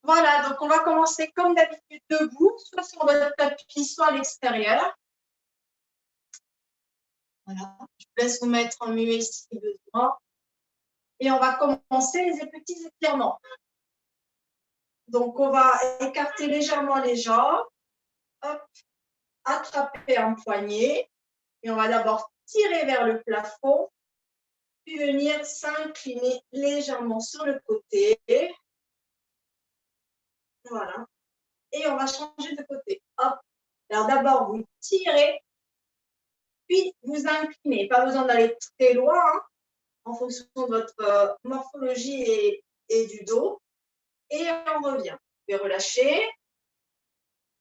Voilà, donc on va commencer comme d'habitude debout, soit sur votre tapis, soit à l'extérieur. Voilà, je vous laisse vous mettre en muet si besoin. Et on va commencer les petits étirements. Donc, on va écarter légèrement les jambes, hop, attraper un poignet, et on va d'abord tirer vers le plafond, puis venir s'incliner légèrement sur le côté. Voilà. Et on va changer de côté. Hop. Alors, d'abord, vous tirez, puis vous inclinez. Pas besoin d'aller très loin, hein, en fonction de votre morphologie et du dos. Et on revient. Vous pouvez relâcher.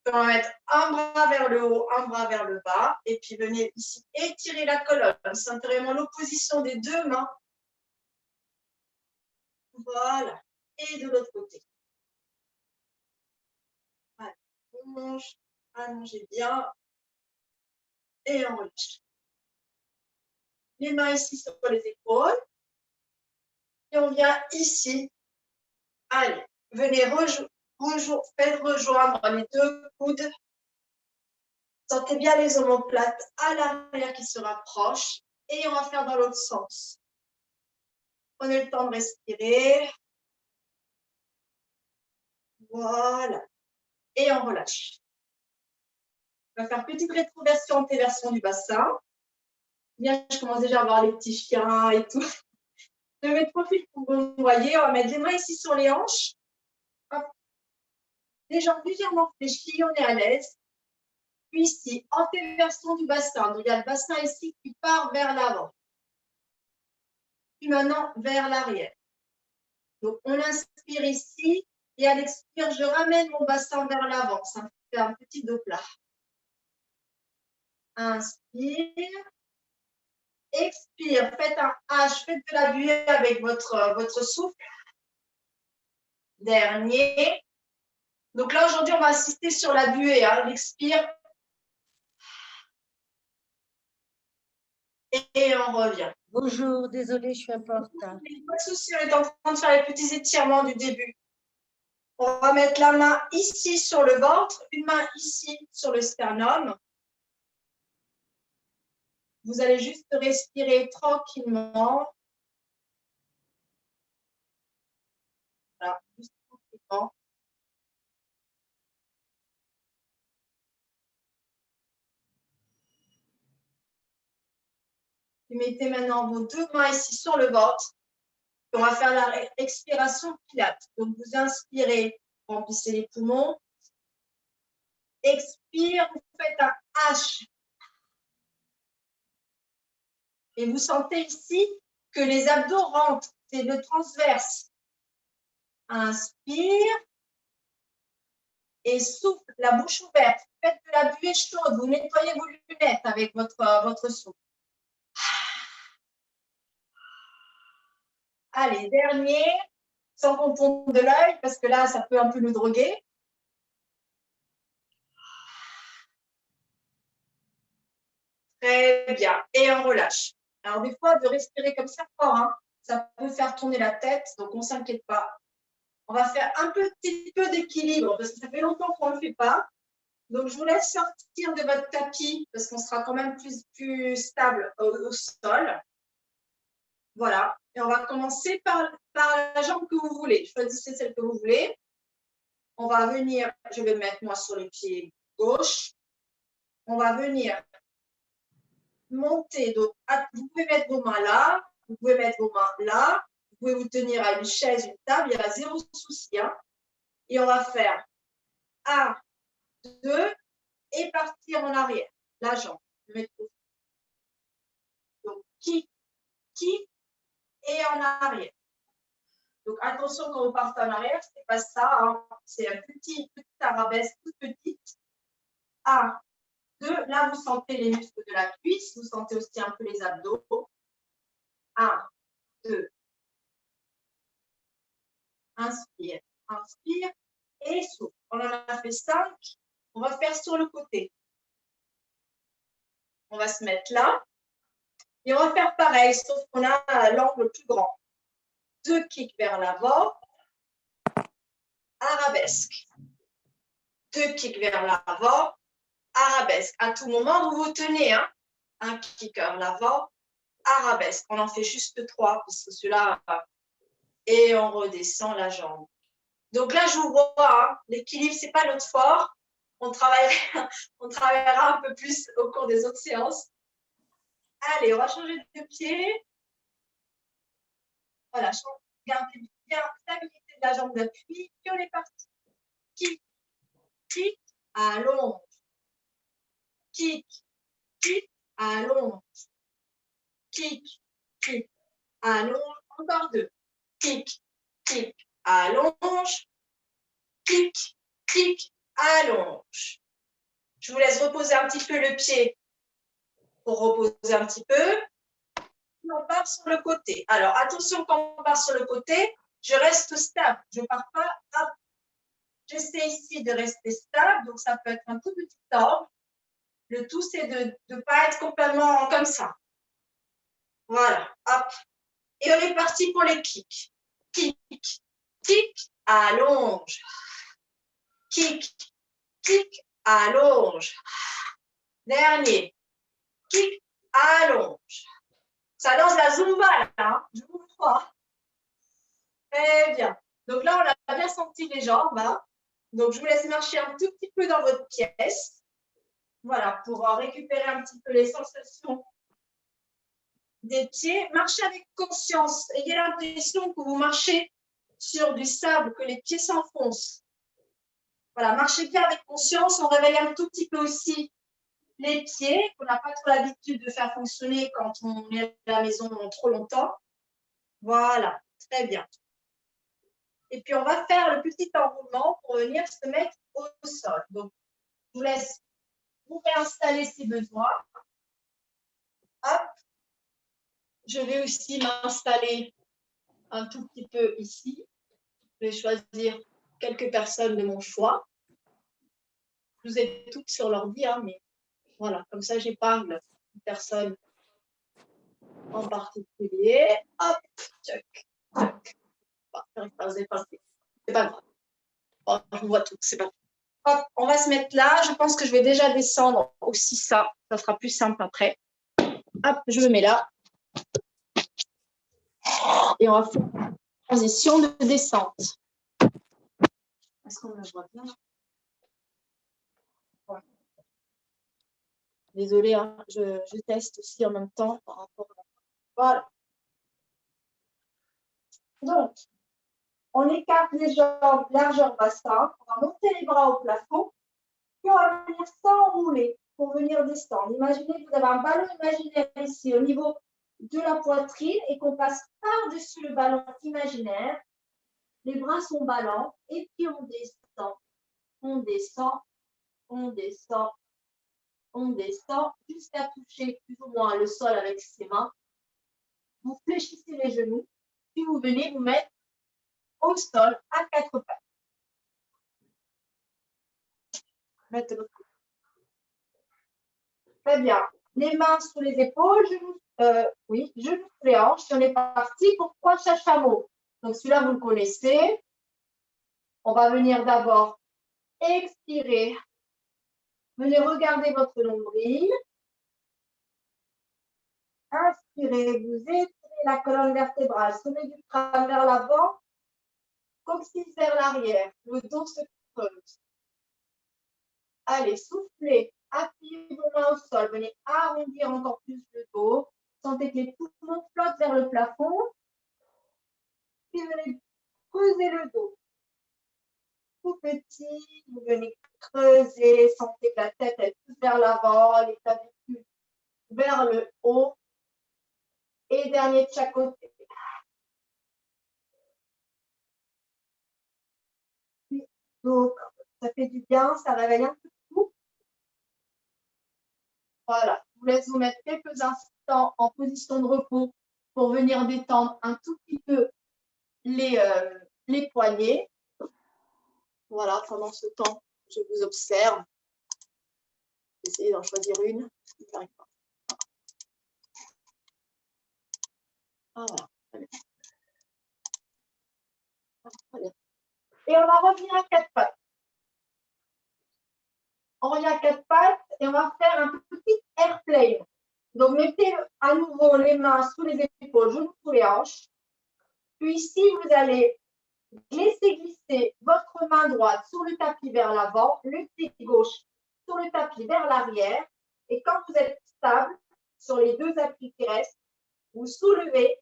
On va mettre un bras vers le haut, un bras vers le bas. Et puis, venez ici étirer la colonne. C'est vraiment l'opposition des deux mains. Voilà. Et de l'autre côté. Voilà. On mange, allongez bien. Et on relâche. Les mains ici sur les épaules. Et on vient ici. Allez, venez faites rejoindre les deux coudes. Sentez bien les omoplates à l'arrière qui se rapprochent. Et on va faire dans l'autre sens. Prenez le temps de respirer. Voilà. Et on relâche. On va faire petite rétroversion, antéversion du bassin. Bien, je commence déjà à voir les petits chiens et tout. Je vais de profil pour vous voyez. On va mettre les mains ici sur les hanches. Hop. Les jambes légèrement fléchies, on est à l'aise. Puis ici, antéversion du bassin. Donc, il y a le bassin ici qui part vers l'avant. Puis maintenant, vers l'arrière. Donc, on inspire ici. Et à l'expire, je ramène mon bassin vers l'avant. Ça me fait un petit dos plat. Inspire. Expire. Faites un H. Faites de la buée avec votre souffle. Dernier. Donc là, aujourd'hui, on va insister sur la buée. Hein. L'expire. Et on revient. Bonjour, désolée, je suis un peu en retard. Pas de souci, on est en train de faire les petits étirements du début. On va mettre la main ici sur le ventre, une main ici sur le sternum. Vous allez juste respirer tranquillement. Voilà, juste tranquillement. Vous mettez maintenant vos deux mains ici sur le ventre. On va faire la expiration pilates. Donc, vous inspirez, remplissez les poumons. Expire, vous faites un H. Et vous sentez ici que les abdos rentrent. C'est le transverse. Inspire. Et souffle, la bouche ouverte. Faites de la buée chaude. Vous nettoyez vos lunettes avec votre souffle. Allez, dernier. Sans qu'on tourne de l'œil, parce que là, ça peut un peu nous droguer. Très bien. Et on relâche. Alors, des fois, de respirer comme ça fort, hein, ça peut faire tourner la tête, donc on ne s'inquiète pas. On va faire un petit peu d'équilibre, parce que ça fait longtemps qu'on ne le fait pas. Donc, je vous laisse sortir de votre tapis, parce qu'on sera quand même plus stable au sol. Voilà. Et on va commencer par la jambe que vous voulez. Choisissez celle que vous voulez. On va venir, je vais mettre moi sur le pied gauche. On va venir monter. Donc, vous pouvez mettre vos mains là, vous pouvez mettre vos mains là, vous pouvez vous tenir à une chaise, une table, il y a zéro souci. Hein. Et on va faire 1, 2 et partir en arrière. La jambe. Donc, kick et en arrière. Donc, attention quand vous partez en arrière, ce n'est pas ça. Hein. C'est un petit arabesque toute petite. 1, 2. Là, vous sentez les muscles de la cuisse. Vous sentez aussi un peu les abdos. 1, 2. Inspire, inspire et souffle. On en a fait 5. On va faire sur le côté. On va se mettre là. Et on va faire pareil, sauf qu'on a l'angle plus grand. 2 kicks vers l'avant. Arabesque. arabesque. 2 kicks vers l'avant, arabesque. À tout moment, vous vous tenez, hein. Un kick vers l'avant, arabesque. On en fait juste 3 parce que celui-là, et on redescend la jambe. Donc là, je vous vois, hein, l'équilibre, ce n'est pas notre fort. On travaillera un peu plus au cours des autres séances. Allez, on va changer de pied. Voilà, gardez bien la stabilité de la jambe d'appui. Puis on est parti. Kick, kick, allonge. Kick, kick, allonge. Kick, kick, allonge. Encore 2. Kick, kick, allonge. Kick, kick, allonge. Je vous laisse reposer un petit peu le pied pour reposer un petit peu. Et on part sur le côté. Alors, attention, quand on part sur le côté, je reste stable. Je ne pars pas. Hop. J'essaie ici de rester stable. Donc, ça peut être un tout petit ordre. Le tout, c'est de ne pas être complètement comme ça. Voilà. Hop. Et on est parti pour les kicks. Kick, kick, allonge. Kick, kick, allonge. Dernier. Kick, allonge. Ça lance la Zumba, là, hein. Je vous crois. Très bien. Donc là, on a bien senti les jambes. Hein. Donc, je vous laisse marcher un tout petit peu dans votre pièce. Voilà, pour récupérer un petit peu les sensations des pieds. Marchez avec conscience. Ayez l'impression que vous marchez sur du sable, que les pieds s'enfoncent. Voilà, marchez bien avec conscience. On réveille un tout petit peu aussi les pieds, qu'on n'a pas trop l'habitude de faire fonctionner quand on est à la maison trop longtemps. Voilà, très bien. Et puis, on va faire le petit enroulement pour venir se mettre au sol. Donc, je vous laisse vous réinstaller si besoin. Hop. Je vais aussi m'installer un tout petit peu ici. Je vais choisir quelques personnes de mon choix. Je vous ai toutes sur l'ordi, hein, mais voilà, comme ça, j'épargne une personne en particulier. Hop, tchac, tchac. C'est pas grave. Bon, je vous vois toutes, c'est pas grave. Hop, on va se mettre là. Je pense que je vais déjà descendre aussi ça. Ça sera plus simple après. Hop, je me mets là. Et on va faire une transition de descente. Est-ce qu'on me voit bien? Ouais. Désolée, hein, je teste aussi en même temps par rapport à... Voilà. Donc, on écarte les jambes, largeur bassin. On va monter les bras au plafond. Puis on va venir s'enrouler pour venir descendre. Imaginez que vous avez un ballon imaginaire ici au niveau de la poitrine et qu'on passe par-dessus le ballon imaginaire. Les bras sont ballants et puis on descend. On descend, on descend, on descend jusqu'à toucher plus ou moins le sol avec ses mains. Vous fléchissez les genoux, puis vous venez vous mettre au sol à 4 pattes. Maintenant. Très bien. Les mains sous les épaules, genoux sous les hanches. Et on est parti pour 3 chachamots. Donc celui-là, vous le connaissez. On va venir d'abord expirer. Venez regarder votre nombril. Inspirez, vous étirez la colonne vertébrale, sommet du crâne vers l'avant, coccyx vers l'arrière, le dos se creuse. Allez, soufflez, appuyez vos mains au sol, venez arrondir encore plus le dos. Sentez que les poumons flottent vers le plafond. Puis venez creuser le dos. Tout petit, vous venez creuser, sentez que la tête elle pousse vers l'avant, les clavicules vers le haut. Et dernier de chaque côté. Donc, ça fait du bien, ça réveille un peu tout. Voilà, je vous laisse vous mettre quelques instants en position de repos pour venir détendre un tout petit peu les poignets. Voilà, pendant ce temps, je vous observe. Essayez d'en choisir une. Voilà. Très bien. Et on va revenir à quatre pattes. On revient à quatre pattes et on va faire un petit airplane. Donc, mettez à nouveau les mains sous les épaules, genoux sous les hanches. Puis ici, vous allez glisser votre main droite sur le tapis vers l'avant, le pied gauche sur le tapis vers l'arrière. Et quand vous êtes stable sur les deux appuis qui restent, vous soulevez,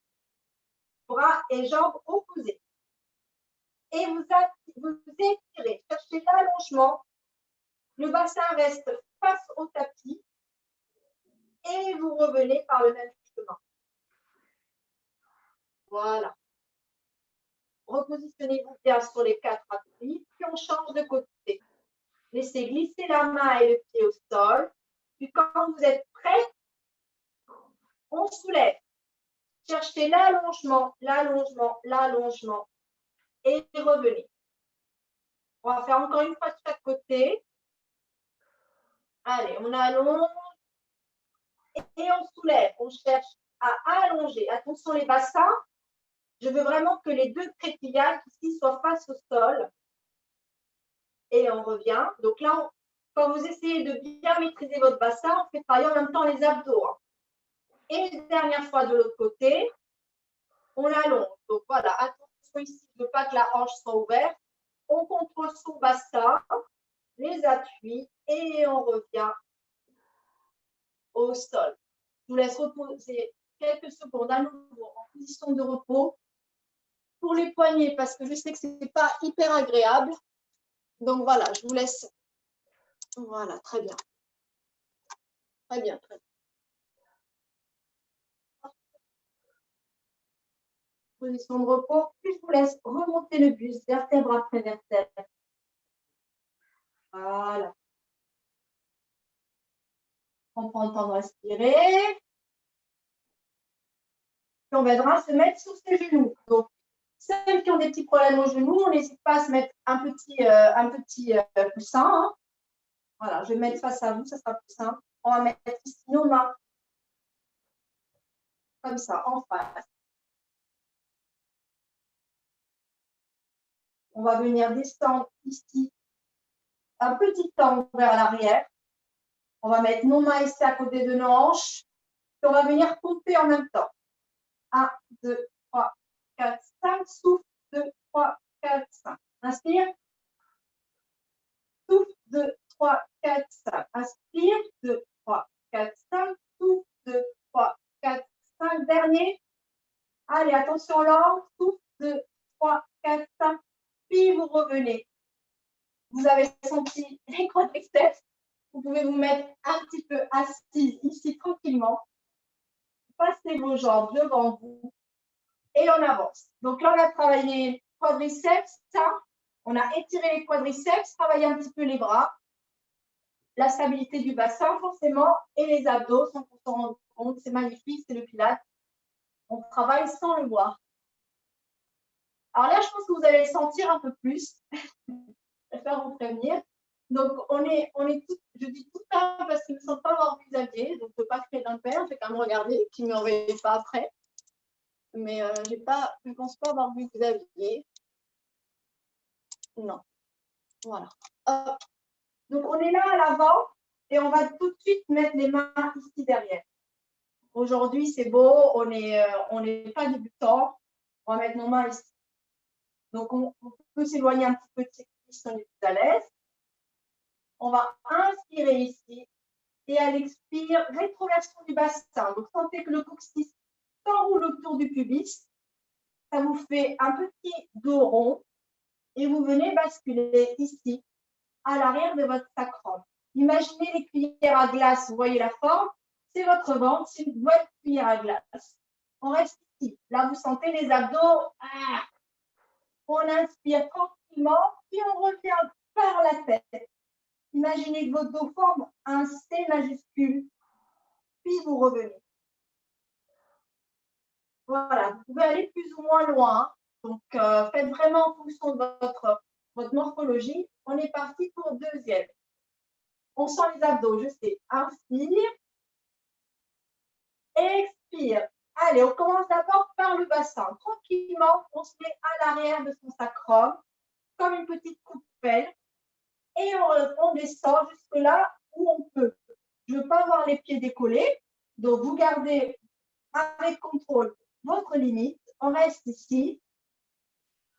bras et jambes opposés. Et vous étirez, cherchez l'allongement. Le bassin reste face au tapis et vous revenez par le même chemin. Voilà. Repositionnez-vous bien sur les quatre appuis, puis on change de côté. Laissez glisser la main et le pied au sol. Puis quand vous êtes prêt, on soulève. Cherchez l'allongement, l'allongement, l'allongement et revenez. On va faire encore une fois de chaque côté. Allez, on allonge et on soulève. On cherche à allonger. Attention les bassins. Je veux vraiment que les deux crépillages ici soient face au sol. Et on revient. Donc là, quand vous essayez de bien maîtriser votre bassin, on fait travailler en même temps les abdos. Et une dernière fois de l'autre côté, on allonge. Donc voilà, attention ici, je ne veux pas que la hanche soit ouverte. On contrôle son bassin, les appuis et on revient au sol. Je vous laisse reposer quelques secondes à nouveau en position de repos pour les poignets parce que je sais que ce n'est pas hyper agréable. Donc voilà, je vous laisse. Voilà, très bien. Très bien, très bien. Position de repos, puis je vous laisse remonter le buste, vertèbre après vertèbre. Voilà. On prend le temps de respirer. Puis on va se mettre sur ses genoux. Donc, celles qui ont des petits problèmes aux genoux, on n'hésite pas à se mettre un petit coussin. Hein. Voilà, je vais mettre face à vous, ça sera plus simple. On va mettre ici nos mains, comme ça, en face. On va venir descendre ici, un petit temps vers l'arrière. On va mettre nos mains ici à côté de nos hanches. Et on va venir compter en même temps. 1, 2, 3, 4, 5. Souffle, 2, 3, 4, 5. Inspire. Souffle, 2, 3, 4, 5. Inspire, 2, 3, 4, 5. Souffle, 2, 3, 4, 5. Dernier. Allez, attention langue. Souffle, 2, 3, 4, 5. Puis vous revenez. Vous avez senti les quadriceps. Vous pouvez vous mettre un petit peu assis ici tranquillement. Passez vos jambes devant vous et on avance. Donc là, on a travaillé quadriceps, ça. On a étiré les quadriceps, travaillé un petit peu les bras, la stabilité du bassin forcément et les abdos sans qu'on s'en rende compte. C'est magnifique, c'est le pilates. On travaille sans le voir. Alors là, je pense que vous allez le sentir un peu plus. Je préfère vous prévenir. Donc, on est tout, je dis tout ça parce qu'ils ne sont pas voir Xavier, donc je ne peux pas créer d'impair, je vais quand même regarder, qui ne m'envoie pas après. Mais je ne pense pas avoir vu Xavier. Non. Voilà. Hop. Donc, on est là à l'avant et on va tout de suite mettre les mains ici derrière. Aujourd'hui, c'est beau, on n'est pas débutant. On va mettre nos mains ici. Donc, on peut s'éloigner un petit peu de ces cuisses si on est plus à l'aise. On va inspirer ici et à l'expire, rétroversion du bassin. Donc, sentez que le coccyx s'enroule autour du pubis. Ça vous fait un petit dos rond et vous venez basculer ici, à l'arrière de votre sacrum. Imaginez les cuillères à glace, vous voyez la forme, c'est votre ventre, c'est une boîte de cuillères à glace. On reste ici. Là, vous sentez les abdos. On inspire tranquillement, puis on revient par la tête. Imaginez que votre dos forme un C majuscule, puis vous revenez. Voilà, vous pouvez aller plus ou moins loin. Donc, faites vraiment en fonction de votre morphologie. On est parti pour deuxième. On sent les abdos, je sais. Inspire. Expire. Allez, on commence d'abord par le bassin. Tranquillement, on se met à l'arrière de son sacrum. comme une petite coupelle et on descend jusque là où on peut. Je ne veux pas avoir les pieds décollés, donc vous gardez avec contrôle votre limite. On reste ici,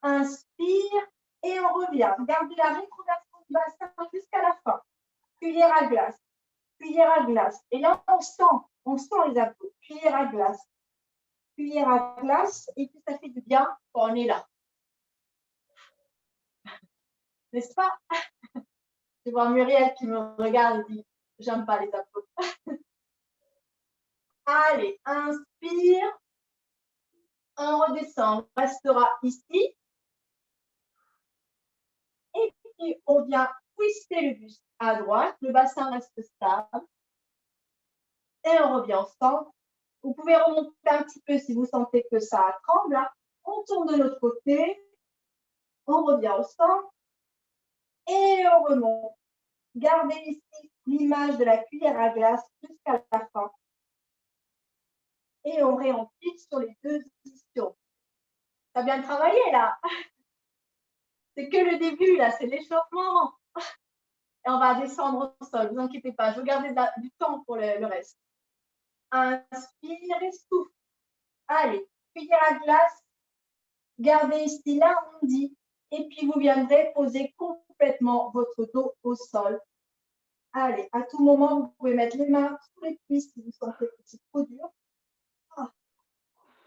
inspire et on revient. Gardez la rétroversion du bassin jusqu'à la fin. Cuillère à glace, cuillère à glace. Et là, on sent les abdos. Cuillère à glace, et puis ça fait du bien quand on est là. N'est-ce pas? Je vois Muriel qui me regarde et dit j'aime pas les abdos. Allez, inspire. On redescend, on restera ici. Et puis, on vient twister le buste à droite. Le bassin reste stable. Et on revient au centre. Vous pouvez remonter un petit peu si vous sentez que ça tremble. On tourne de l'autre côté. On revient au centre. Et on remonte. Gardez ici l'image de la cuillère à glace jusqu'à la fin. Et on réempile sur les deux positions. Ça a bien travaillé là. C'est que le début là, c'est l'échauffement. Et on va descendre au sol, ne vous inquiétez pas, je vais garder du temps pour le reste. Inspire et souffle. Allez, cuillère à glace, gardez ici l'arrondi. Et puis vous viendrez poser complètement votre dos au sol. Allez, à tout moment, vous pouvez mettre les mains sous les cuisses si vous sentez que c'est trop dur.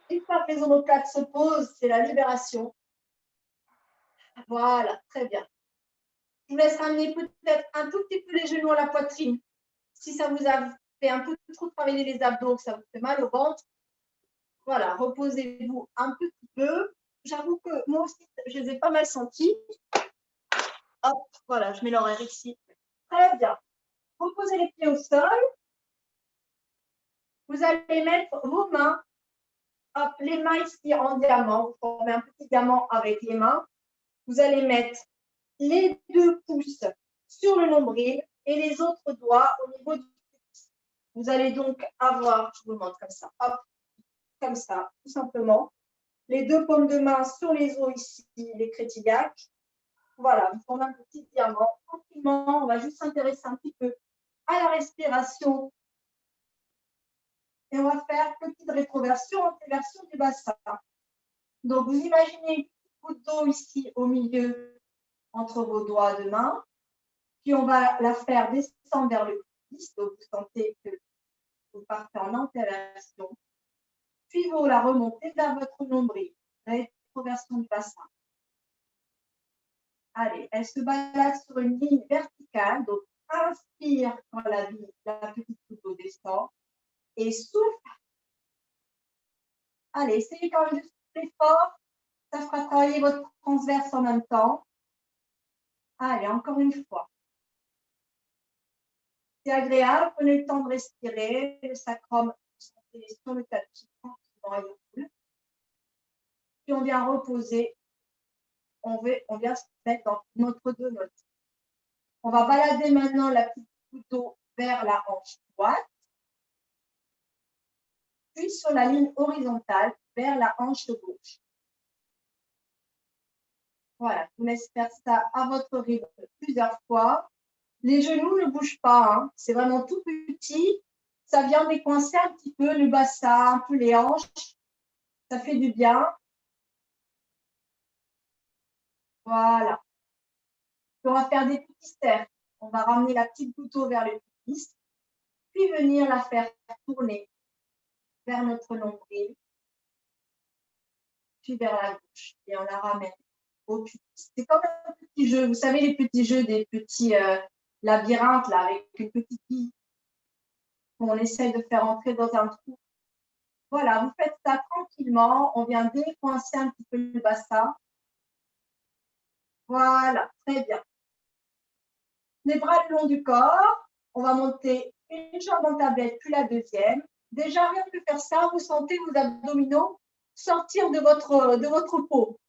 Une fois que les omoplates se posent, c'est la libération. Voilà, très bien. Je vous laisse ramener peut-être un tout petit peu les genoux à la poitrine. Si ça vous a fait un peu trop travailler les abdos, que ça vous fait mal au ventre, voilà, reposez-vous un petit peu. J'avoue que moi aussi, je les ai pas mal sentis. Hop, voilà, je mets l'horaire ici. Très bien. Reposez les pieds au sol. Vous allez mettre vos mains, hop, les mains ici en diamant. Vous formez un petit diamant avec les mains. Vous allez mettre les deux pouces sur le nombril et les autres doigts au niveau du pouce. Vous allez donc avoir, je vous montre comme ça, hop, comme ça, tout simplement. Les deux paumes de main sur les os ici, les crétillacs. Voilà, vous formez un petit diamant. Tranquillement, on va juste s'intéresser un petit peu à la respiration. Et on va faire petite rétroversion, antéversion du bassin. Donc, vous imaginez une petite goutte d'eau ici au milieu entre vos doigts de main. Puis, on va la faire descendre vers le cuisse. Donc, vous sentez que vous partez en antéversion. Puis, vous la remontez vers votre nombril. Rétroversion du bassin. Allez, elle se balade sur une ligne verticale. Donc, inspire quand la petite goutte d'eau descend. Et souffle. Allez, essayez quand même de souffler fort. Ça fera travailler votre transverse en même temps. Allez, encore une fois. C'est agréable. Prenez le temps de respirer. Le sacrum, vous sentez sur le tapis. Puis on vient reposer. On vient se mettre dans notre dos. On va balader maintenant la petite goutte d'eau vers la hanche droite. Puis sur la ligne horizontale vers la hanche gauche. Voilà, je vous laisse faire ça à votre rythme plusieurs fois. Les genoux ne bougent pas, hein. C'est vraiment tout petit. Ça vient décoincer un petit peu le bassin, un peu les hanches. Ça fait du bien. Voilà. Puis on va faire des petits cercles. On va ramener la petite goutte d'eau vers le pubis, puis venir la faire tourner vers notre nombril, puis vers la gauche. Et on la ramène au pubis. C'est comme un petit jeu. Vous savez, les petits jeux des petits labyrinthes là, avec une petite bille qu'on essaye de faire entrer dans un trou. Voilà, vous faites ça tranquillement. On vient décoincer un petit peu le bassin. Voilà, très bien. Les bras le long du corps. On va monter une jambe en tablette, puis la deuxième. Déjà, rien que faire ça, vous sentez vos abdominaux sortir de votre peau.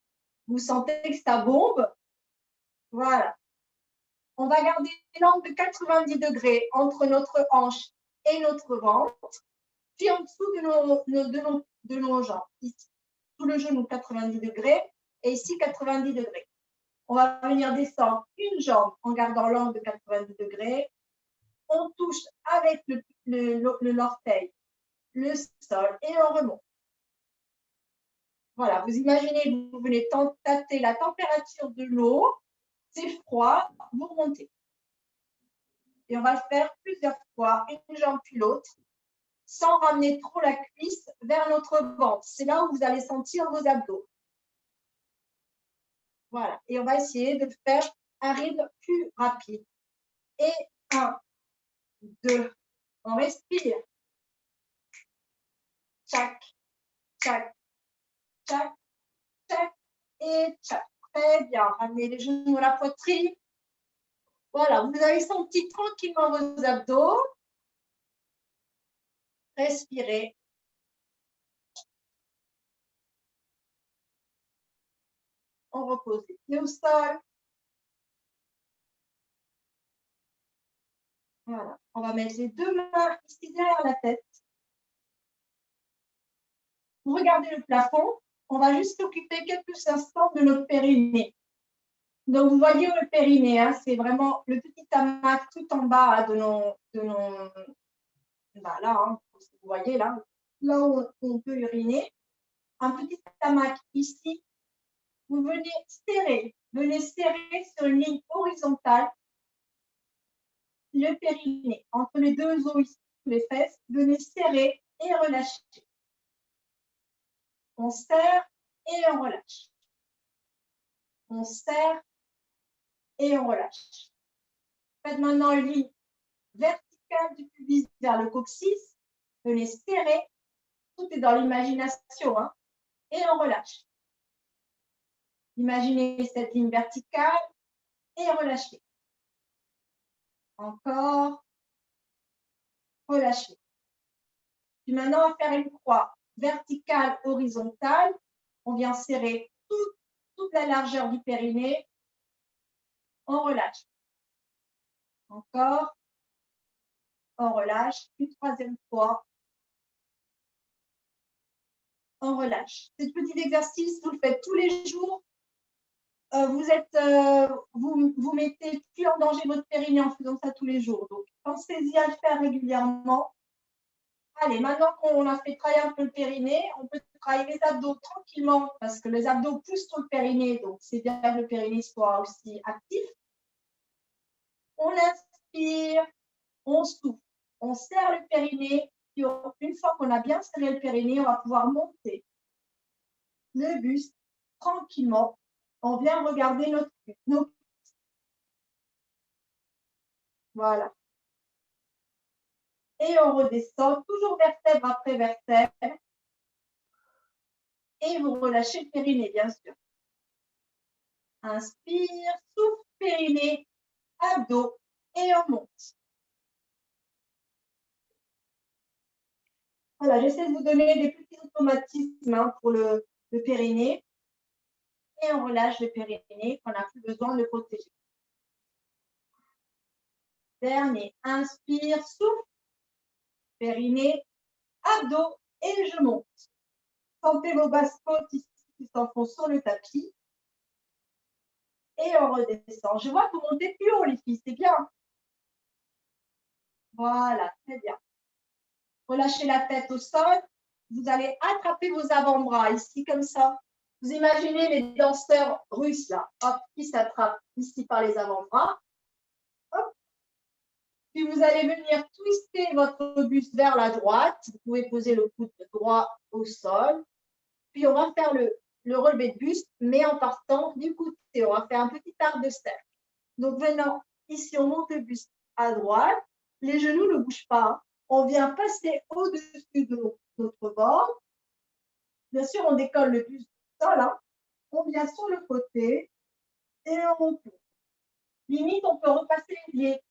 Vous sentez que ça bombe. Voilà. On va garder l'angle de 90 degrés entre notre hanche et notre ventre, puis en dessous de nos jambes. Ici, sous le genou, 90 degrés, et ici, 90 degrés. On va venir descendre une jambe en gardant l'angle de 90 degrés. On touche avec l'orteil le sol et on remonte. Voilà, vous imaginez, vous venez tâter la température de l'eau, c'est froid, vous remontez. Et on va le faire plusieurs fois, une jambe puis l'autre, sans ramener trop la cuisse vers notre ventre. C'est là où vous allez sentir vos abdos. Voilà, et on va essayer de faire un rythme plus rapide. Et 1, 2, on respire. Tchac, tchac, tchac, tchac et tchac. Très bien, ramenez les genoux à la poitrine. Voilà, vous avez senti tranquillement vos abdos. Respirez. On repose les pieds au sol. Voilà, on va mettre les deux mains ici derrière la tête. Vous regardez le plafond. On va juste s'occuper quelques instants de notre périnée. Donc, vous voyez le périnée, hein, c'est vraiment le petit hamac tout en bas de nos bah là, hein, vous voyez là où on peut uriner. Un petit hamac ici. Vous venez serrer sur une ligne horizontale le périnée. Entre les deux os ici, les fesses, venez serrer et relâcher. On serre et on relâche. On serre et on relâche. Faites maintenant une ligne verticale du pubis vers le coccyx. Venez serrer. Tout est dans l'imagination. Hein, et on relâche. Imaginez cette ligne verticale et relâchez. Encore. Relâchez. Puis maintenant, on va faire une croix verticale, horizontale. On vient serrer toute la largeur du périnée. On relâche. Encore. On relâche. Une troisième fois. On relâche. Ce petit exercice, vous le faites tous les jours. Vous mettez plus en danger votre périnée en faisant ça tous les jours. Donc, pensez-y à le faire régulièrement. Allez, maintenant qu'on a fait travailler un peu le périnée, on peut travailler les abdos tranquillement parce que les abdos poussent sur le périnée, donc c'est bien que le périnée soit aussi actif. On inspire, on souffle, on serre le périnée. Puis une fois qu'on a bien serré le périnée, on va pouvoir monter le buste tranquillement. On vient regarder nos cuisses. Voilà. Et on redescend, toujours vertèbre après vertèbre. Et vous relâchez le périnée, bien sûr. Inspire, souffle, périnée, abdos et on monte. Voilà, j'essaie de vous donner des petits automatismes hein, pour le périnée. Et on relâche le périnée qu'on n'a plus besoin de le protéger. Dernier, inspire, souffle, périnée, abdos et je monte. Sentez vos basses côtes ici qui s'enfoncent sur le tapis. Et on redescend. Je vois que vous montez plus haut, les filles, c'est bien. Voilà, très bien. Relâchez la tête au sol. Vous allez attraper vos avant-bras ici, comme ça. Vous imaginez les danseurs russes, là, hop, qui s'attrapent ici par les avant-bras. Hop. Puis vous allez venir twister votre buste vers la droite. Vous pouvez poser le coude droit au sol. Puis on va faire le relevé de buste, mais en partant du côté. On va faire un petit arc de cercle. Donc venant ici, on monte le buste à droite. Les genoux ne bougent pas. On vient passer au-dessus de notre bord. Bien sûr, on décolle le buste du sol. Hein. On vient sur le côté et on retourne. Limite, on peut repasser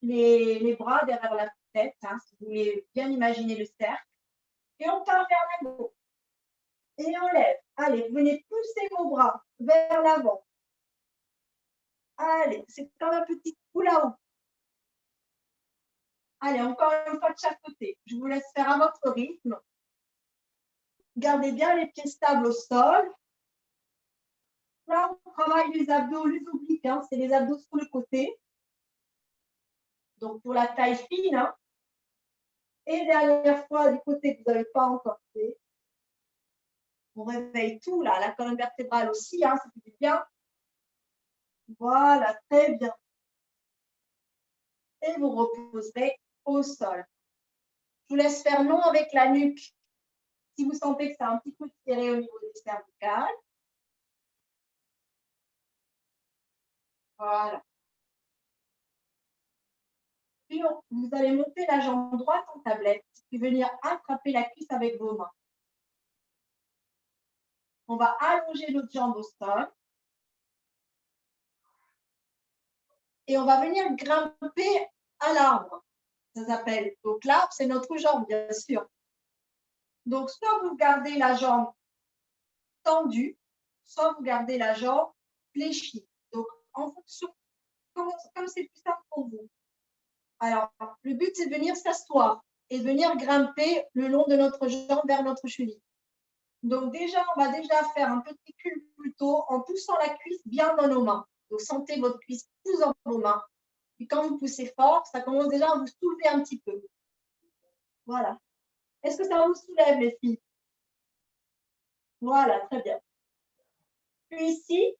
les bras derrière la tête, hein, si vous voulez bien imaginer le cercle. Et on part vers la gauche. Et on lève. Allez, venez pousser vos bras vers l'avant. Allez, c'est comme un petit hula-hoop. Allez, encore une fois de chaque côté. Je vous laisse faire à votre rythme. Gardez bien les pieds stables au sol. Là, on travaille les abdos, les obliques, hein, c'est les abdos sur le côté. Donc, pour la taille fine. Hein. Et dernière fois, du côté que vous n'avez pas encore fait. On réveille tout, là, la colonne vertébrale aussi, hein, ça fait du bien. Voilà, très bien. Et vous reposerez au sol. Je vous laisse faire non avec la nuque. Si vous sentez que c'est un petit peu tiré au niveau des cervicales. Voilà. Puis, vous allez monter la jambe droite en tablette et venir attraper la cuisse avec vos mains. On va allonger l'autre jambe au sol. Et on va venir grimper à l'arbre. Ça s'appelle. Donc l'arbre, c'est notre jambe, bien sûr. Donc, soit vous gardez la jambe tendue, soit vous gardez la jambe fléchie. Donc, en fonction, comme c'est plus simple pour vous. Alors, le but, c'est de venir s'asseoir et de venir grimper le long de notre jambe vers notre cheville. Donc, déjà, on va déjà faire un petit cul plutôt en poussant la cuisse bien dans nos mains. Donc, sentez votre cuisse pousse dans vos mains. Puis, quand vous poussez fort, ça commence déjà à vous soulever un petit peu. Voilà. Est-ce que ça vous soulève, les filles? Voilà, très bien. Puis ici,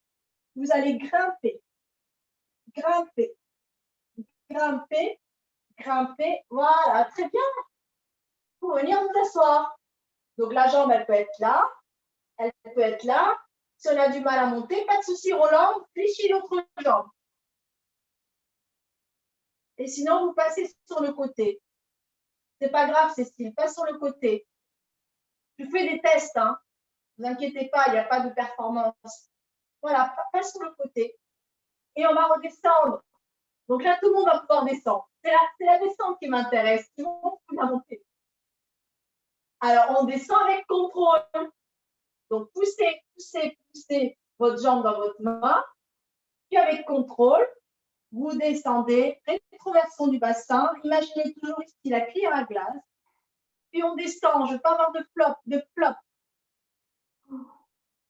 vous allez grimper, grimper, grimper, grimper. Voilà, très bien. Pour venir vous asseoir. Donc, la jambe, elle peut être là. Elle peut être là. Si on a du mal à monter, pas de souci, Roland, fléchis l'autre jambe. Et sinon, vous passez sur le côté. C'est pas grave, Cécile, passe sur le côté. Je fais des tests, hein. Ne vous inquiétez pas, il n'y a pas de performance. Voilà, passe sur le côté. Et on va redescendre. Donc là, tout le monde va pouvoir descendre. C'est la descente qui m'intéresse. Tout le monde peut la monter. Alors, on descend avec contrôle. Donc, poussez, poussez, poussez votre jambe dans votre main. Puis, avec contrôle, vous descendez, rétroversion du bassin. Imaginez toujours ici la cuillère à glace. Puis, on descend. Je ne veux pas avoir de flop, de flop.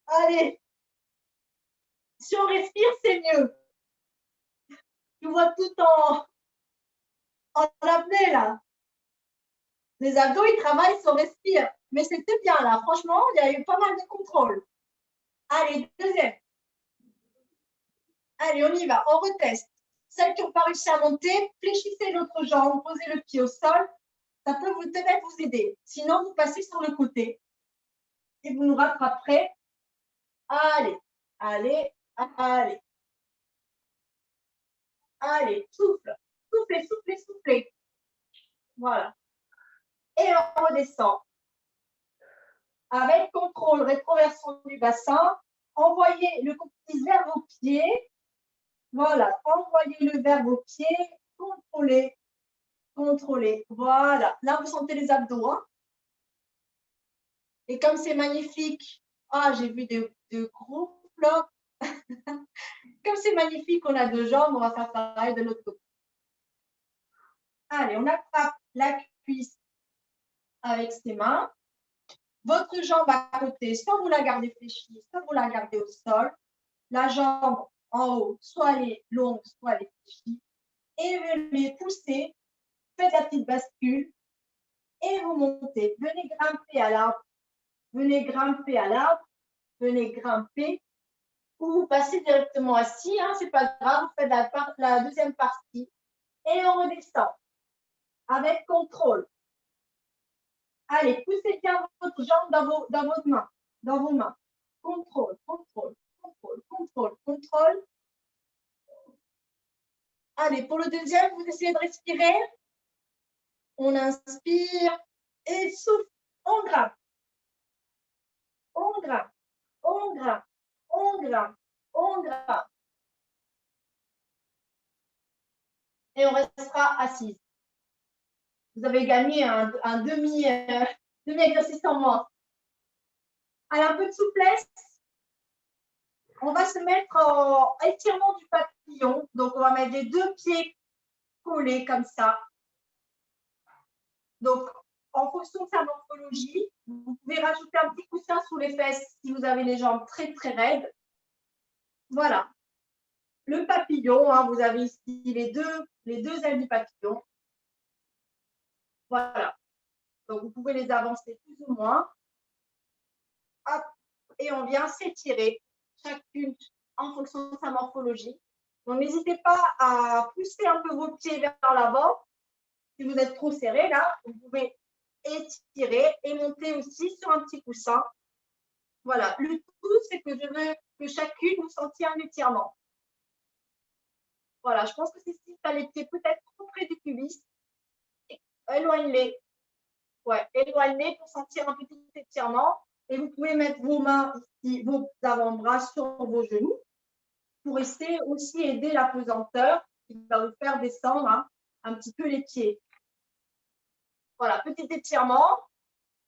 Allez. Si on respire, c'est mieux. Tu vois tout en apnée, là. Les abdos, ils travaillent sans respire. Mais c'était bien, là. Franchement, il y a eu pas mal de contrôle. Allez, deuxième. Allez, on y va. On reteste. Celles qui n'ont pas réussi à monter, fléchissez l'autre jambe, posez le pied au sol. Ça peut peut-être vous aider. Sinon, vous passez sur le côté et vous nous rattraperez. Allez, allez, allez. Allez, souffle. Soufflez, soufflez, soufflez. Voilà. Et on redescend. Avec contrôle, rétroversion du bassin. Envoyez le coccyx vers vos pieds. Voilà. Envoyez-le vers vos pieds. Contrôlez. Contrôlez. Voilà. Là, vous sentez les abdos. Hein. Et comme c'est magnifique, j'ai vu de gros flops. Comme c'est magnifique, on a deux jambes, on va faire pareil de l'autre côté. Allez, on attrape la cuisse avec ses mains. Votre jambe à côté, soit vous la gardez fléchie, soit vous la gardez au sol. La jambe en haut, soit elle est longue, soit elle est fléchie. Et venez pousser, faites la petite bascule et vous montez. Venez grimper à l'arbre. Venez grimper à l'arbre. Venez grimper. Ou vous passez directement assis, hein, c'est pas grave, vous faites la deuxième partie. Et on redescend avec contrôle. Allez, poussez bien votre jambe dans votre main, dans vos mains. Contrôle, contrôle, contrôle, contrôle, contrôle. Allez, pour le deuxième, vous essayez de respirer. On inspire et souffle. On grimpe. On grimpe. On grimpe. On grimpe. On grimpe. Et on restera assise. Vous avez gagné un demi-exercice en moins. Alors, un peu de souplesse. On va se mettre en étirement du papillon. Donc, on va mettre les deux pieds collés comme ça. Donc, en fonction de sa morphologie, vous pouvez rajouter un petit coussin sous les fesses si vous avez les jambes très, très raides. Voilà. Le papillon, hein, vous avez ici les deux ailes du papillon. Voilà. Donc, vous pouvez les avancer plus ou moins. Hop, et on vient s'étirer chacune en fonction de sa morphologie. Donc, n'hésitez pas à pousser un peu vos pieds vers l'avant. Si vous êtes trop serré, là, vous pouvez étirer et monter aussi sur un petit coussin. Voilà. Le tout, c'est que je veux que chacune vous sentiez un étirement. Voilà, je pense que c'est si tu as les pieds peut-être trop près du pubis. Éloigne-les. Ouais, éloignez pour sentir un petit étirement. Et vous pouvez mettre vos mains ici, vos avant-bras sur vos genoux pour essayer aussi aider la pesanteur qui va vous faire descendre un petit peu les pieds. Voilà, petit étirement.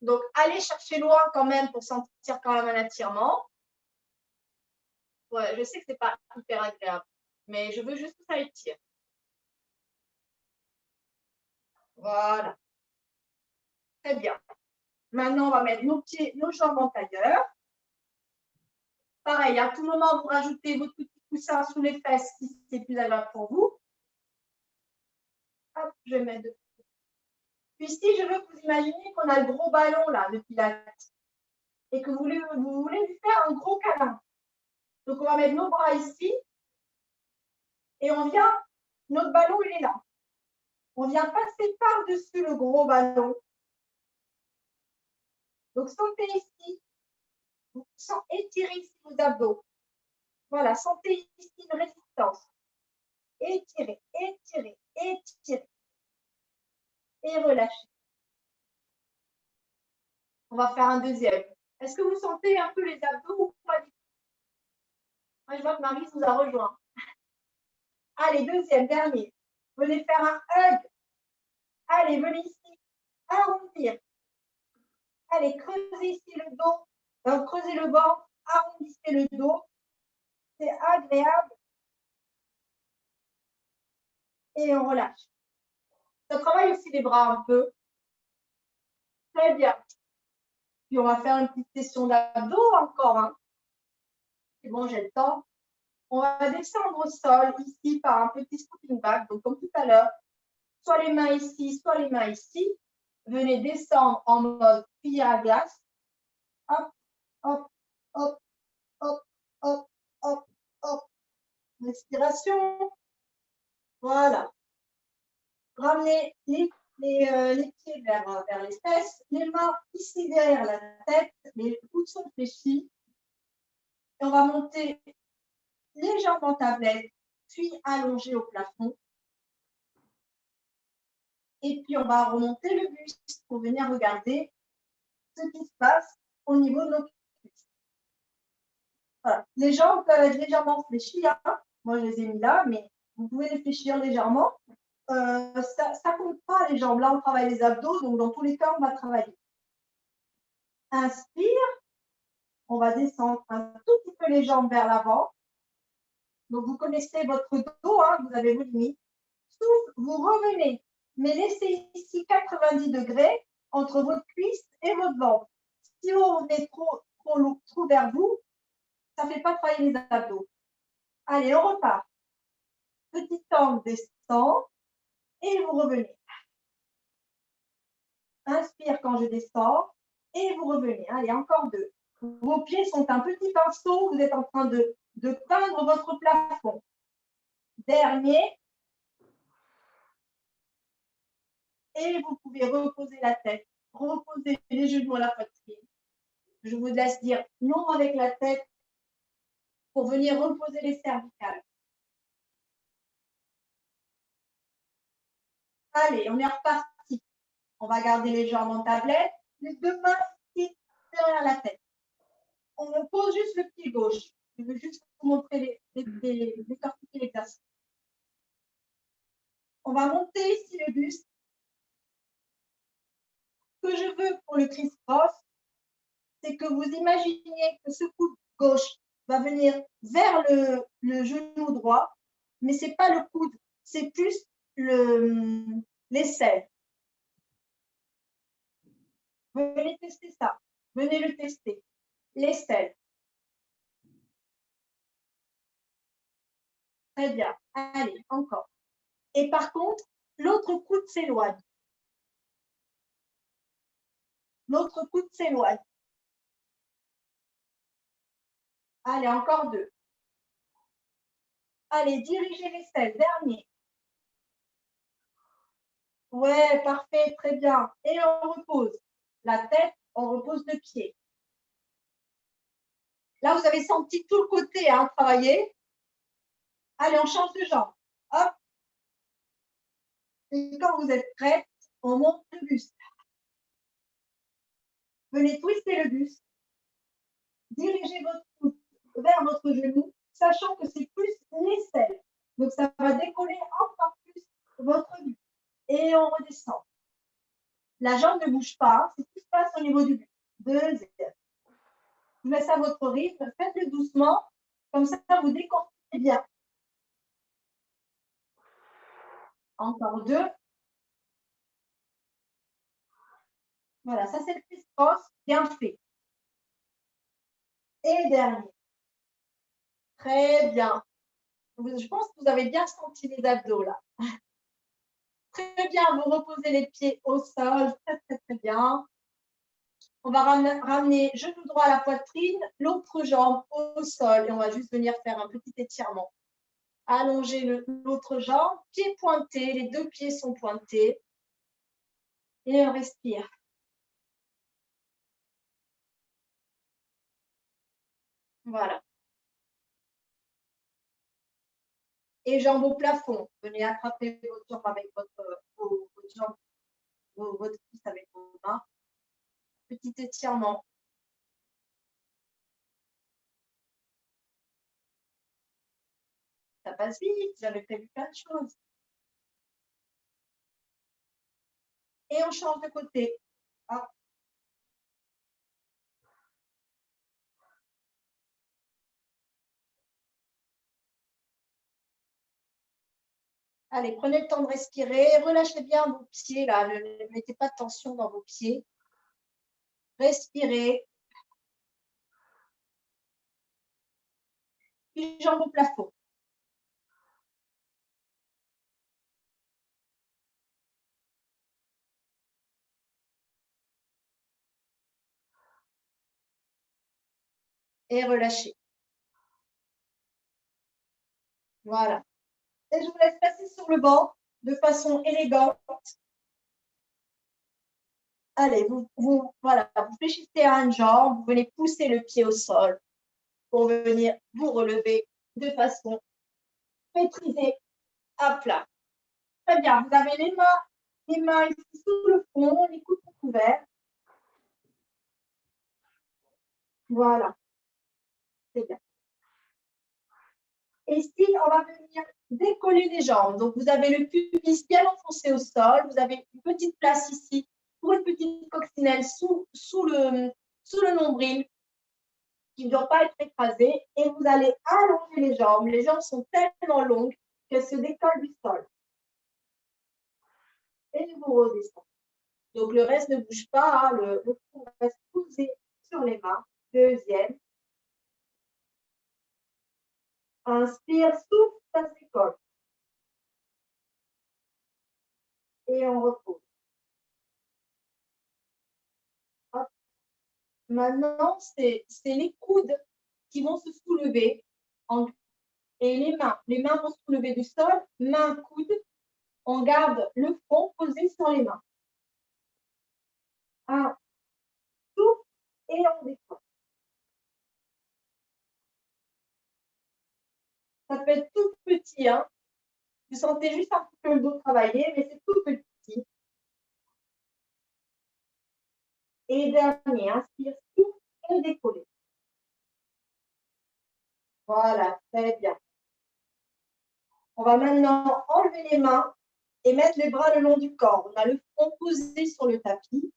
Donc, allez chercher loin quand même pour sentir quand même un étirement. Ouais, je sais que ce n'est pas hyper agréable, mais je veux juste que ça étire. Voilà. Très bien. Maintenant, on va mettre nos pieds, nos jambes en tailleur. Pareil, à tout moment, vous rajoutez votre petit coussin sous les fesses si c'est plus agréable pour vous. Hop, je vais mettre de... Puis ici, je veux que vous imaginiez qu'on a le gros ballon là de Pilates et que vous voulez lui faire un gros câlin. Donc, on va mettre nos bras ici et on vient, notre ballon, il est là. On vient passer par-dessus le gros ballon. Donc, sentez ici, étirez ici vos abdos. Voilà, sentez ici une résistance. Étirez, étirez, étirez. Et relâchez. On va faire un deuxième. Est-ce que vous sentez un peu les abdos ou pas du tout? Moi, je vois que Marie vous a rejoint. Allez, deuxième, dernier. Venez faire un hug. Allez, venez ici. Arrondir. Allez, creusez ici le dos. Creusez le ventre. Arrondissez le dos. C'est agréable. Et on relâche. Ça travaille aussi les bras un peu. Très bien. Puis on va faire une petite session d'abdos encore. Hein. C'est bon, j'ai le temps. On va descendre au sol ici par un petit scooping back. Donc, comme tout à l'heure, soit les mains ici, soit les mains ici. Venez descendre en mode cuillère à glace. Hop, hop, hop, hop, hop, hop, hop. Respiration. Voilà. Ramenez les pieds vers les fesses, les mains ici derrière la tête, les coudes sont fléchis. Et on va monter les jambes en tablette, puis allonger au plafond. Et puis, on va remonter le buste pour venir regarder ce qui se passe au niveau de nos cuisses. Voilà. Les jambes peuvent être légèrement fléchies. Hein. Moi, je les ai mis là, mais vous pouvez les fléchir légèrement. Ça ne compte pas les jambes. Là, on travaille les abdos, donc dans tous les cas, on va travailler. Inspire. On va descendre un tout petit peu les jambes vers l'avant. Donc, vous connaissez votre dos, hein, vous avez vos limites. Souffle, vous revenez, mais laissez ici 90 degrés entre votre cuisse et votre ventre. Si vous revenez trop vers vous, ça ne fait pas travailler les abdos. Allez, on repart. Petit angle descend et vous revenez. Inspire quand je descends et vous revenez. Allez, encore deux. Vos pieds sont un petit pinceau, vous êtes en train de peindre votre plafond. Dernier. Et vous pouvez reposer la tête, reposer les genoux à la poitrine. Je vous laisse dire non avec la tête pour venir reposer les cervicales. Allez, on est reparti. On va garder les jambes en tablette, les deux mains ici derrière la tête. On pose juste le pied gauche. Je veux juste vous montrer décortiquer l'exercice. On va monter ici le buste. Ce que je veux pour le criss-cross, c'est que vous imaginiez que ce coude gauche va venir vers le genou droit, mais ce n'est pas le coude, c'est plus l'aisselle. Venez tester ça. Venez le tester. L'aisselle. Très bien. Allez, encore. Et par contre, l'autre coude s'éloigne. L'autre coude s'éloigne. Allez, encore 2. Allez, dirigez l'aisselle. Dernier. Ouais, parfait, très bien. Et on repose. La tête, on repose le pied. Là, vous avez senti tout le côté travailler. Allez, on change de jambe. Hop. Et quand vous êtes prêts, on monte le buste. Venez twister le buste. Dirigez votre coude vers votre genou, sachant que c'est plus l'aisselle. Donc, ça va décoller encore plus votre buste. Et on redescend. La jambe ne bouge pas, c'est ce qui se passe au niveau du buste. Deuxième. Vous laissez à votre rythme, faites-le doucement, comme ça vous décortiquez bien. Encore 2. Voilà, ça c'est le criss-cross, bien fait. Et dernier. Très bien. Je pense que vous avez bien senti les abdos là. Très bien, vous reposez les pieds au sol, très très très bien. On va ramener genou droit à la poitrine, l'autre jambe au sol et on va juste venir faire un petit étirement. Allonger l'autre jambe, pieds pointés, les 2 pieds sont pointés. Et on respire. Voilà. Et jambes au plafond. Venez attraper votre jambe avec votre cuisse avec vos mains. Petit étirement. Ça passe vite, j'avais prévu plein de choses. Et on change de côté. Hop. Allez, prenez le temps de respirer. Relâchez bien vos pieds là. Ne mettez pas de tension dans vos pieds. Respirez. Puis jambes au plafond. Et relâchez. Voilà. Et je vous laisse passer sur le banc de façon élégante. Allez, voilà, vous fléchissez à une jambe, vous venez pousser le pied au sol pour venir vous relever de façon maîtrisée à plat. Très bien, vous avez les mains ici sous le front, les coudes sont ouverts. Voilà, c'est bien. Et ici, on va venir décoller les jambes. Donc, vous avez le pubis bien enfoncé au sol. Vous avez une petite place ici pour une petite coccinelle sous le nombril qui ne doit pas être écrasée. Et vous allez allonger les jambes. Les jambes sont tellement longues qu'elles se décollent du sol. Et vous redescendez. Donc, le reste ne bouge pas. Le front reste posé sur les mains. Deuxième. Inspire, souffle, ça se décolle. Et on repose. Hop. Maintenant, c'est les coudes qui vont se soulever et les mains vont se soulever du sol, main, coude. On garde le front posé sur les mains. Un, souffle et on décolle. Ça peut être tout petit, hein. Vous sentez juste un petit peu le dos travailler, mais c'est tout petit. Et dernier, inspire, souffle et décoller. Voilà, très bien. On va maintenant enlever les mains et mettre les bras le long du corps. On a le front posé sur le tapis,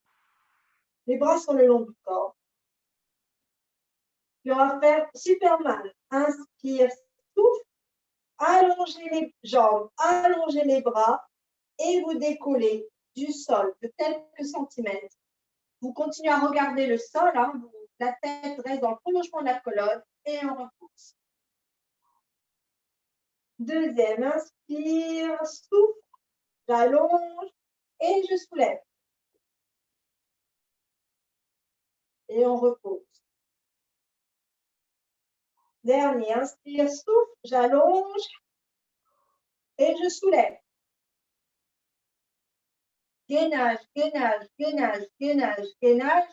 les bras sur le long du corps. Puis on va faire super mal. Inspire, souffle, allongez les jambes, allongez les bras et vous décollez du sol de quelques centimètres. Vous continuez à regarder le sol, hein, la tête reste dans le prolongement de la colonne et on repousse. Deuxième, inspire, souffle, j'allonge et je soulève. Et on repose. Dernier, inspire, souffle, j'allonge et je soulève. Gainage, gainage, gainage, gainage, gainage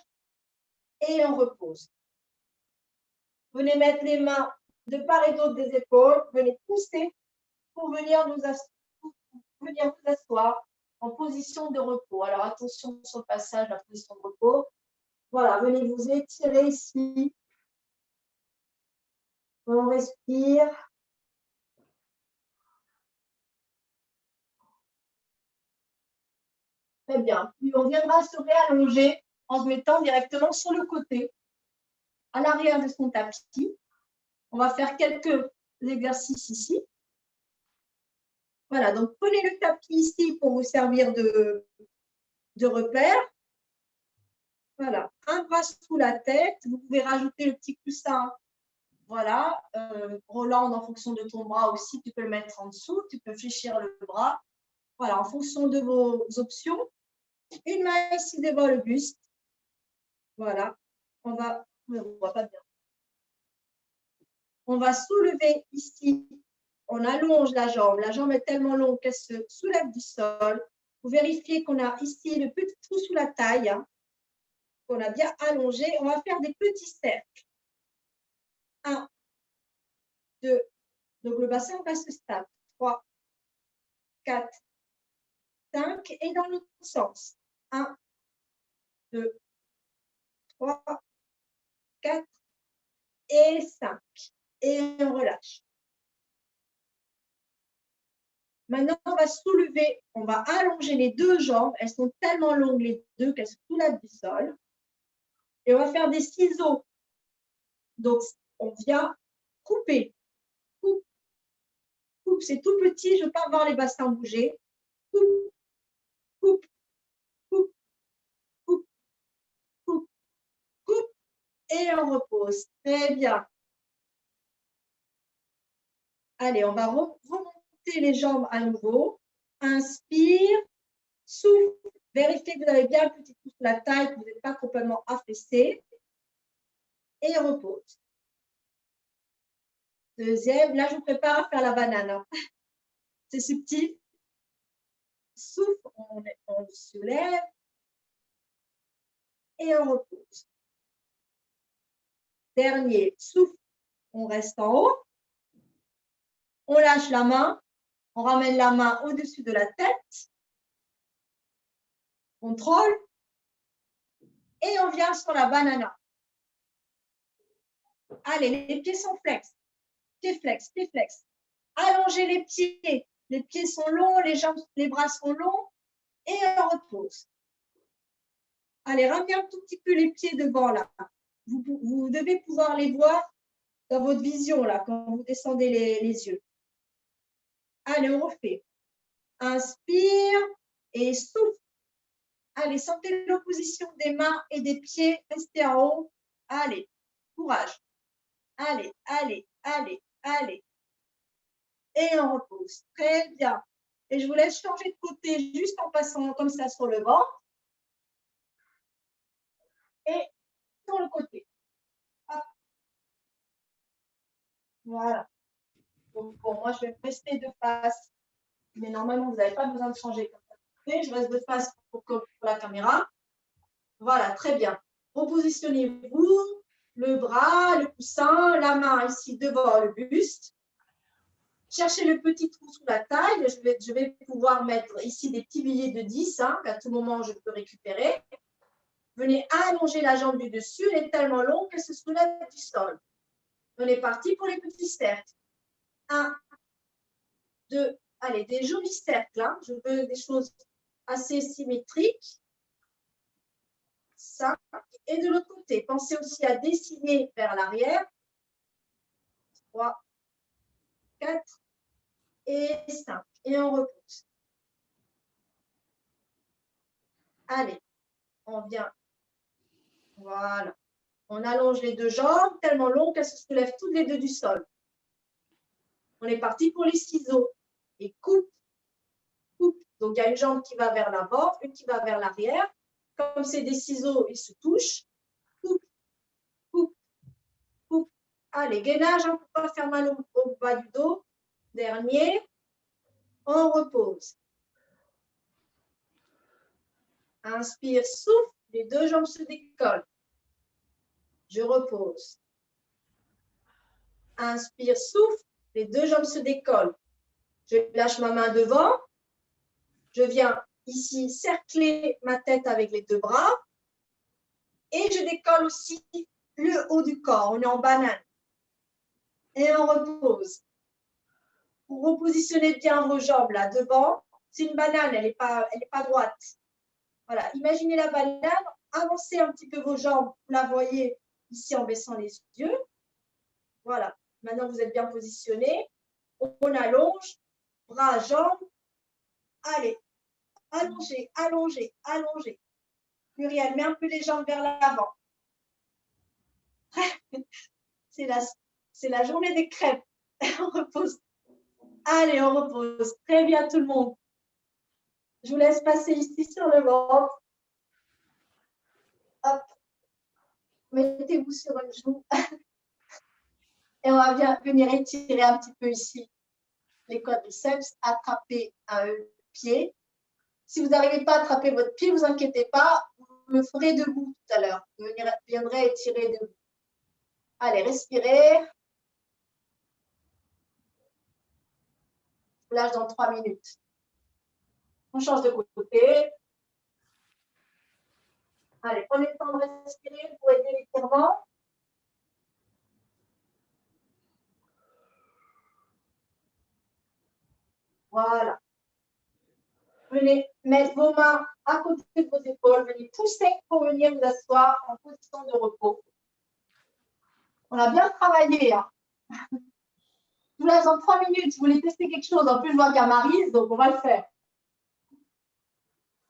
et on repose. Venez mettre les mains de part et d'autre des épaules, venez pousser pour venir vous asseoir en position de repos. Alors attention sur le passage, la position de repos. Voilà, venez vous étirer ici. On respire. Très bien. Puis on viendra se réallonger en se mettant directement sur le côté, à l'arrière de son tapis. On va faire quelques exercices ici. Voilà, donc prenez le tapis ici pour vous servir de repère. Voilà, un bras sous la tête. Vous pouvez rajouter le petit coussin. Voilà, Roland, en fonction de ton bras aussi, tu peux le mettre en dessous. Tu peux fléchir le bras. Voilà, en fonction de vos options. Une main ici devant le buste. Voilà, on va pas bien. On va soulever ici. On allonge la jambe. La jambe est tellement longue qu'elle se soulève du sol. Vous vérifiez qu'on a ici le petit trou sous la taille, hein, qu'on a bien allongé. On va faire des petits cercles. 1, 2. Donc le bassin reste stable. 3, 4, 5. Et dans l'autre sens. 1, 2, 3, 4 et 5. Et on relâche. Maintenant, on va soulever, on va allonger les deux jambes. Elles sont tellement longues, les deux, qu'elles se soulèvent du sol. Et on va faire des ciseaux. Donc, on vient couper. Coupe, coupe. C'est tout petit, je ne veux pas voir les bassins bouger. Coupe, coupe, coupe, coupe, coupe, coupe. Et on repose. Très bien. Allez, on va remonter les jambes à nouveau. Inspire, souffle. Vérifiez que vous avez bien un petit coup sur la taille, que vous n'êtes pas complètement affaissé. Et repose. Deuxième, là, je vous prépare à faire la banane. C'est subtil. Souffle, on se lève et on repose. Dernier, souffle, on reste en haut. On lâche la main. On ramène la main au-dessus de la tête. Contrôle. Et on vient sur la banana. Allez, les pieds sont flex. Pieds flex, pieds flex. Allongez les pieds. Les pieds sont longs, les jambes, les bras sont longs. Et on repose. Allez, ramenez un tout petit peu les pieds devant là. Vous devez pouvoir les voir dans votre vision là, quand vous descendez les yeux. Allez, on refait. Inspire et souffle. Allez, sentez l'opposition des mains et des pieds. Restez en haut. Allez, courage. Allez, allez, allez, allez. Et on repose. Très bien. Et je vous laisse changer de côté juste en passant comme ça sur le ventre. Et sur le côté. Hop. Voilà. Donc, bon, moi, je vais rester de face. Mais normalement, vous n'avez pas besoin de changer comme ça. Je reste de face pour la caméra. Voilà, très bien. Repositionnez-vous, le bras, le coussin, la main ici devant le buste. Cherchez le petit trou sous la taille. Je vais pouvoir mettre ici des petits billets de 10, hein, qu'à tout moment, je peux récupérer. Venez allonger la jambe du dessus. Elle est tellement longue qu'elle se soulève du sol. On est parti pour les petits cercles. 1, 2, allez, des jolis cercles. Hein. Je veux des choses assez symétriques. 5. Et de l'autre côté, pensez aussi à dessiner vers l'arrière. 3, 4 et 5. Et on repousse. Allez, on vient. Voilà. On allonge les deux jambes, tellement longues qu'elles se soulèvent toutes les deux du sol. On est parti pour les ciseaux. Et coupe, coupe. Donc, il y a une jambe qui va vers l'avant, une qui va vers l'arrière. Comme c'est des ciseaux, ils se touchent. Coupe, coupe, coupe. Allez, gainage, on ne peut pas faire mal au bas du dos. Dernier, on repose. Inspire, souffle, les deux jambes se décollent. Je repose. Inspire, souffle, les deux jambes se décollent. Je lâche ma main devant. Je viens ici cercler ma tête avec les deux bras. Et je décolle aussi le haut du corps. On est en banane. Et on repose. Vous repositionnez bien vos jambes là devant. C'est une banane, elle n'est pas droite. Voilà, imaginez la banane. Avancez un petit peu vos jambes. Vous la voyez ici en baissant les yeux. Voilà. Maintenant, vous êtes bien positionné. On allonge. Bras, jambes. Allez. Allongez, allongez, allongez. Muriel, mets un peu les jambes vers l'avant. C'est la journée des crêpes. On repose. Allez, on repose. Très bien, tout le monde. Je vous laisse passer ici sur le ventre. Hop. Mettez-vous sur une joue. Et on va venir étirer un petit peu ici les quadriceps. Attraper un pied. Si vous n'arrivez pas à attraper votre pied, ne vous inquiétez pas. Vous le ferez debout tout à l'heure. Vous viendrez étirer debout. Allez, respirez. Je lâche dans 3 minutes. On change de côté. Allez, prenez le temps de respirer pour aider l'étirement. Voilà. Venez mettre vos mains à côté de vos épaules. Venez pousser pour venir vous asseoir en position de repos. On a bien travaillé. Hein. Je vous laisse dans 3 minutes. Je voulais tester quelque chose. En plus, je vois qu'il y a Maryse, donc on va le faire.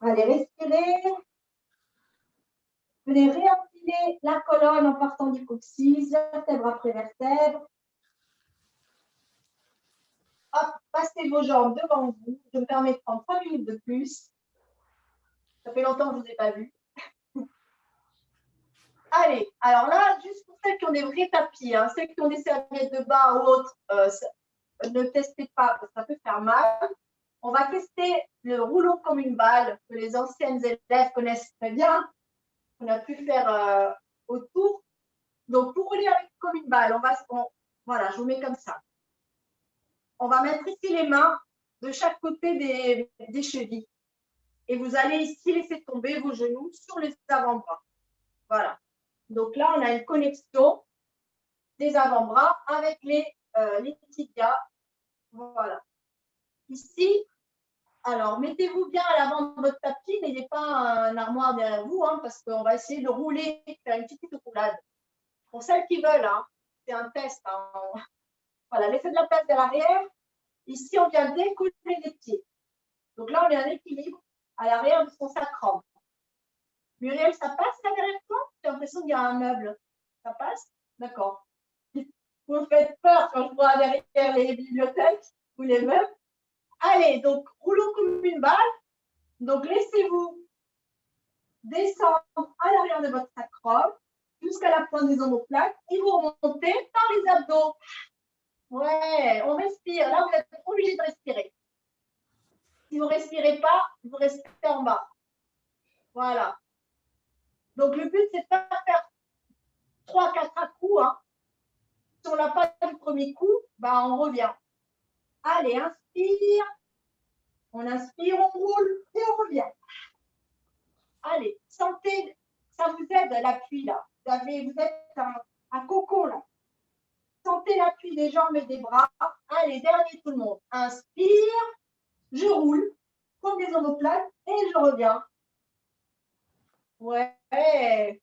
Allez, respirez. Venez réempiler la colonne en partant du coccyx, vertèbre après vertèbre. Hop, passez vos jambes devant vous. Je me permets de prendre 3 minutes de plus. Ça fait longtemps que je ne vous ai pas vu. Allez, alors là, juste pour celles qui ont des vrais tapis, hein, celles qui ont des serviettes de bain ou autres, ne testez pas, parce que ça peut faire mal. On va tester le rouleau comme une balle, que les anciennes élèves connaissent très bien, qu'on a pu faire autour. Donc, pour rouler comme une balle, voilà, je vous mets comme ça. On va mettre ici les mains de chaque côté des chevilles. Et vous allez ici laisser tomber vos genoux sur les avant-bras. Voilà. Donc là, on a une connexion des avant-bras avec les tibias. Voilà. Ici, alors, mettez-vous bien à l'avant de votre tapis, n'ayez pas un armoire derrière vous, hein, parce qu'on va essayer de rouler, faire une petite roulade. Pour celles qui veulent, hein, c'est un test. Hein. Voilà, laissez de la place vers l'arrière. Ici, on vient décoller les pieds. Donc là, on est en équilibre à l'arrière de son sacrum. Muriel, ça passe là derrière toi? J'ai l'impression qu'il y a un meuble. Ça passe? D'accord. Vous me faites peur quand je vois derrière les bibliothèques ou les meubles. Allez, donc, rouleau comme une balle. Donc, laissez-vous descendre à l'arrière de votre sacrum jusqu'à la pointe des omoplates et vous remontez par les abdos. Ouais, on respire. Là, vous êtes obligé de respirer. Si vous ne respirez pas, vous restez en bas. Voilà. Donc, le but, c'est de ne pas faire 3-4 coups. Hein. Si on n'a pas le premier coup, bah, on revient. Allez, inspire. On inspire, on roule et on revient. Allez, sentez, ça vous aide l'appui là. Vous êtes un cocon là. Sentez l'appui des jambes et des bras. Allez, dernier tout le monde. Inspire, je roule comme des omoplates et je reviens. Ouais.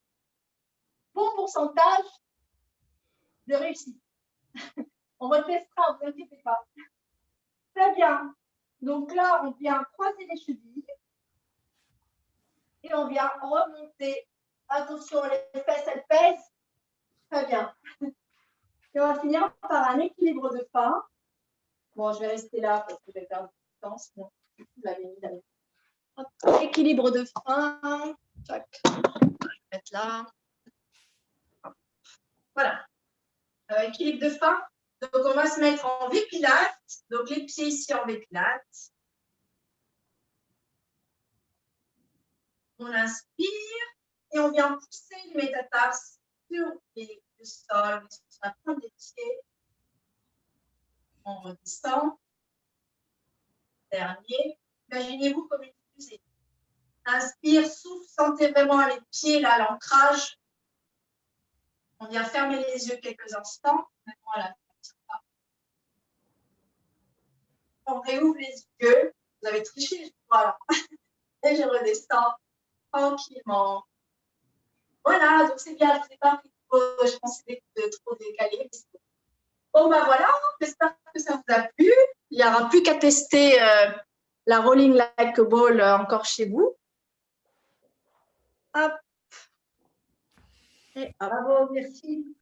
Bon pourcentage de réussite. On retestera, ne vous inquiétez pas. Très bien. Donc là, on vient croiser les chevilles. Et on vient remonter. Attention, les fesses, elles pèsent. Très bien. Et on va finir par un équilibre de fin. Bon, je vais rester là parce que je vais perdre du temps. Sinon, vous l'avez mis là. Hop. Équilibre de frein. Tac. Je vais mettre là. Voilà. Équilibre de frein. Donc, on va se mettre en V-pilate. Donc, les pieds ici en V-pilate. On inspire et on vient pousser le métatarse sur le sol, sur la pointe des pieds. On redescend. Dernier. Imaginez-vous comme une fusée. Inspire, souffle, sentez vraiment les pieds, là, l'ancrage. On vient fermer les yeux quelques instants. Voilà. On réouvre les yeux. Vous avez triché, je crois. Et je redescends tranquillement. Voilà, donc c'est bien. Je ne vous ai pas pris je pensais de trop décaler. Bon, ben voilà, j'espère que ça vous a plu. Il n'y aura plus qu'à tester la Rolling Like a Ball encore chez vous. Hop. Et hop. Bravo, merci.